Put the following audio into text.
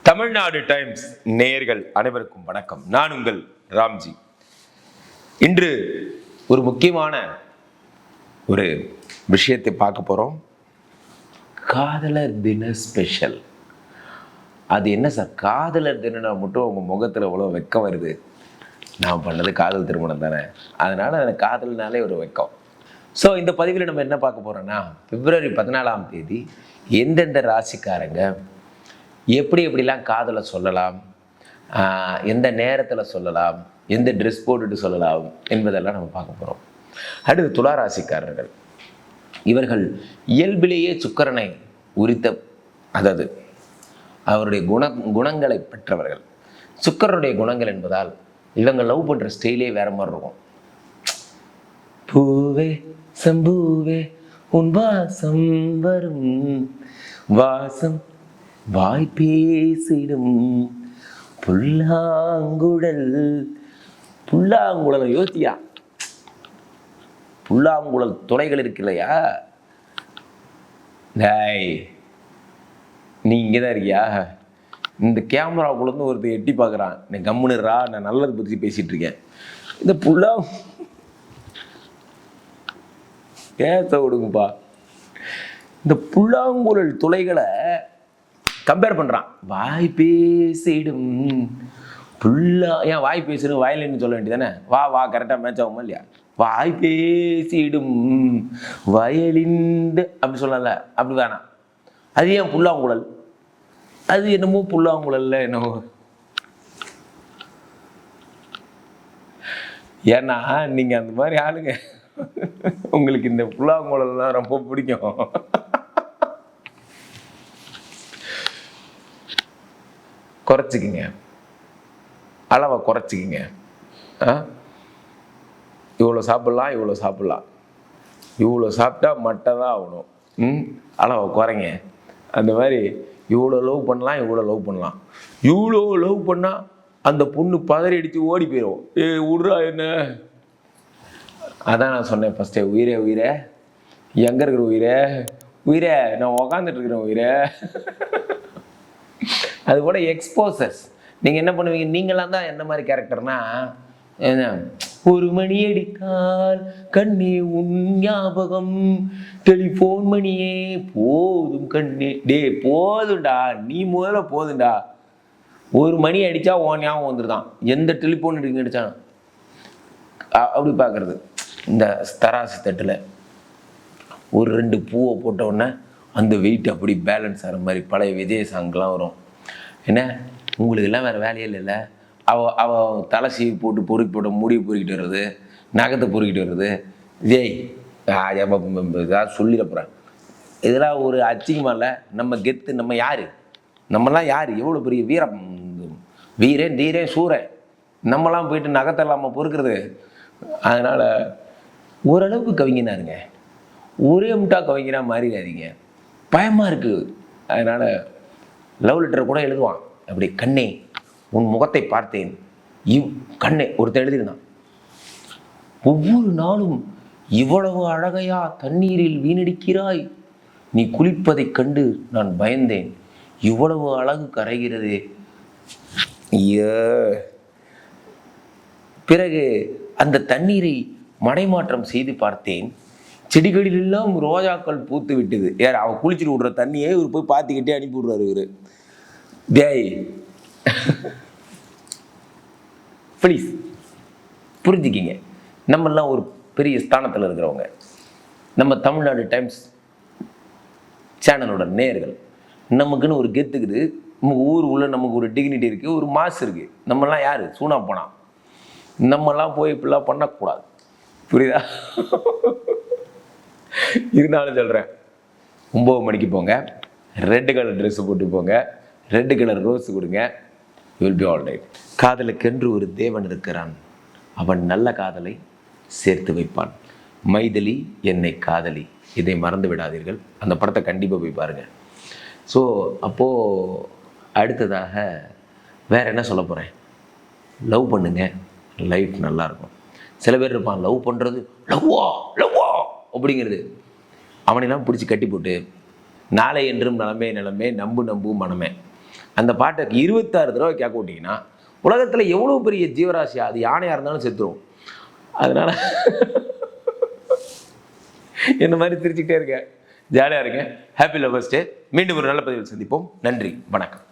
Tamil Nadu times நேயர்கள் அனைவருக்கும் வணக்கம். நான் உங்கள் ராம்ஜி. இன்று ஒரு முக்கியமான ஒரு விஷயத்தை பார்க்க போகிறோம். காதலர் தின ஸ்பெஷல். அது என்ன சார், காதலர் தினம் மட்டும் உங்கள் முகத்தில் எவ்வளோ வெக்கம் வருது? நான் பண்ணது காதல் திருமணம் தானே, அதனால் எனக்கு காதல்னாலே ஒரு வெக்கம். ஸோ இந்த பதிவில் நம்ம என்ன பார்க்க போகிறோன்னா, பிப்ரவரி 14ஆம் தேதி எந்தெந்த ராசிக்காரங்க எப்படிலாம் காதலை சொல்லலாம், எந்த நேரத்தில் சொல்லலாம், எந்த ட்ரெஸ் போட்டுட்டு சொல்லலாம் என்பதெல்லாம் நம்ம பார்க்க போகிறோம். அடுத்து துளாராசிக்காரர்கள். இவர்கள் இயல்பிலேயே சுக்கிரனை உரித்த, அதாவது அவருடைய குணங்களை பெற்றவர்கள். சுக்கிரனுடைய குணங்கள் என்பதால் இவங்க லவ் பண்ணுற ஸ்டைலே வேற மாதிரி இருக்கும். பூவே சம்பூவே உன் வாசம் வரும், வாசம் வாய் பேசிடும் புல்லாங்குழல். புல்லாங்குழலை யோசியா, புல்லாங்குழல் துளைகள் இருக்கு இல்லையா? நீ இங்கே தான் இருக்கியா? இந்த கேமராக்குள்ளேருந்து ஒருத்தர் எட்டி பார்க்குறான். நீ கம்முனுறா, நான் நல்லது பற்றி பேசிகிட்டு இருக்கேன். இந்த பேச விடுங்கப்பா. இந்த புல்லாங்குழல் துளைகளை கம்பேர் பண்ணுறான். வாய் பேசிடும் ஏன் வாய் பேசிடும், வயலின்னு சொல்ல வேண்டியதானே? வா கரெக்டாக மேட்ச் ஆகுமா இல்லையா? வாய் பேசிடும் வயலிண்டு அப்படி சொல்லல, அப்படி வேணாம். அது ஏன் புல்லாங்குழல்? அது என்னமோ புல்லாங்குழல்ல என்னமோ. ஏன்னா நீங்கள் அந்த மாதிரி ஆளுங்க, உங்களுக்கு இந்த புல்லாங்குழல்லாம் ரொம்ப பிடிக்கும். குறைச்சிக்கிங்க, அளவை குறைச்சிக்கிங்க. இவ்வளோ சாப்பிட்லாம், இவ்வளோ சாப்பிட்டா மட்டும் தான் ஆகணும். அளவை குறைங்க. அந்த மாதிரி இவ்வளோ லவ் பண்ணலாம், இவ்வளோ லவ் பண்ணால் அந்த பொண்ணு பதறி அடித்து ஓடி போயிடும். விட்றா என்ன. அதான் நான் சொன்னேன் ஃபஸ்ட்டே, உயிரே எங்கே இருக்கிற உயிரே நான் உக்காந்துட்டு இருக்கிறேன் உயிரே. அது கூட எக்ஸ்போசர்ஸ். நீங்கள் என்ன பண்ணுவீங்க? நீங்களாம் தான் என்ன மாதிரி கேரக்டர்னா, ஒரு மணி அடித்தால் கண்ணே உன் ஞாபகம், டெலிஃபோன் மணியே போதும் கண்ணே. போதும்டா, நீ முதல்ல போதும்டா. ஒரு மணி அடித்தா உன் ஞாபகம் வந்துருதான். எந்த டெலிஃபோன் அடிச்சான் அப்படி பார்க்குறது. இந்த தராசு தட்டில் ஒரு 2 பூவை போட்ட உடனே அந்த வெயிட் அப்படி பேலன்ஸ் ஆகிற மாதிரி பழைய விஜய் சாங்லாம் வரும். என்ன உங்களுக்கெல்லாம் வேறு வேலையே இல்லைல்ல? அவ தலை சீவி போட்டு பொறுக்கி மூடி பொறுக்கிட்டு வர்றது, நகத்தை பொறுக்கிட்டு வர்றது. விஜய் ஏதாவது சொல்லிட போகிறேன். இதெல்லாம் ஒரு அச்சிங்கமா இல்லை? நம்ம கெத்து, நம்மலாம் யார்? எவ்வளோ பெரிய வீரன் தீரன் சூரன். நம்மலாம் போயிட்டு நகத்தை இல்லாமல் பொறுக்கிறது. அதனால் ஓரளவுக்கு கவிஞனாருங்க, ஒரே முட்டா கவிஞனா மாறிடாதீங்க. பயமாக இருக்குது. அதனால் லவ் லெட்டர் கூட எழுதுவான். அப்படி கண்ணே உன் முகத்தை பார்த்தேன், கண்ணே ஒருத்தர் எழுதியிருந்தான். ஒவ்வொரு நாளும் இவ்வளவு அழகையா தண்ணீரில் வீணடிக்கிறாய், நீ குளிப்பதைக் கண்டு நான் பயந்தேன், இவ்வளவு அழகு கரைகிறதே. பிறகு அந்த தண்ணீரை மடைமாற்றம் செய்து பார்த்தேன், செடிகளிலெல்லாம் ரோஜாக்கள் பூத்து விட்டது. அவன் குளிச்சுட்டு விடுற தண்ணியே இவர் போய் பார்த்துக்கிட்டே அனுப்பி விடுறாரு. இவர் ப்ளீஸ் புரிஞ்சுக்கிங்க. நம்மெல்லாம் ஒரு பெரிய ஸ்தானத்தில் இருக்கிறவங்க. நம்ம தமிழ்நாடு டைம்ஸ் சேனலோட நேயர்கள். நமக்குன்னு ஒரு கெத்துக்குது. நம்ம ஊர் உள்ள நமக்கு ஒரு டிக்னிட்டி இருக்குது, ஒரு மாசு இருக்குது. நம்மலாம் யார்? சூனா போனா. நம்மலாம் போய் இப்படிலாம் பண்ணக்கூடாது, புரியுதா? இருந்தாலும் சொல்கிறேன், 9 மணிக்கு போங்க, ரெட் கலர் ட்ரெஸ்ஸு போட்டு போங்க, ரெட் கலர் ரோஸ் கொடுங்க, you will be all right. காதலுக்கென்று ஒரு தேவன் இருக்கிறான், அவன் நல்ல காதலை சேர்த்து வைப்பான். மைதிலி என்னை காதலி, இதை மறந்து விடாதீர்கள். அந்த படத்தை கண்டிப்பாக போய் பாருங்கள். ஸோ அப்போது அடுத்ததாக வேறு என்ன சொல்ல போகிறேன்? லவ் பண்ணுங்க, லைஃப் நல்லாயிருக்கும். சில பேர் இருப்பான், லவ் பண்ணுறது லவ்வா அப்படிங்கிறது. அவனெல்லாம் பிடிச்சி கட்டி போட்டு நாளை என்றும் நலமே நம்பு மனமே, அந்த பாட்டை 26 தடவை கேட்க விட்டிங்கன்னா உலகத்தில் எவ்வளோ பெரிய ஜீவராசி, அது யானையாக இருந்தாலும் செத்துரும். அதனால என்ன மாதிரி சிரிச்சுக்கிட்டே இருக்கேன், ஜாலியாக இருக்கேன். ஹாப்பி லவர்ஸ் டே. மீண்டும் ஒரு நல்ல பதிவில் சந்திப்போம். நன்றி, வணக்கம்.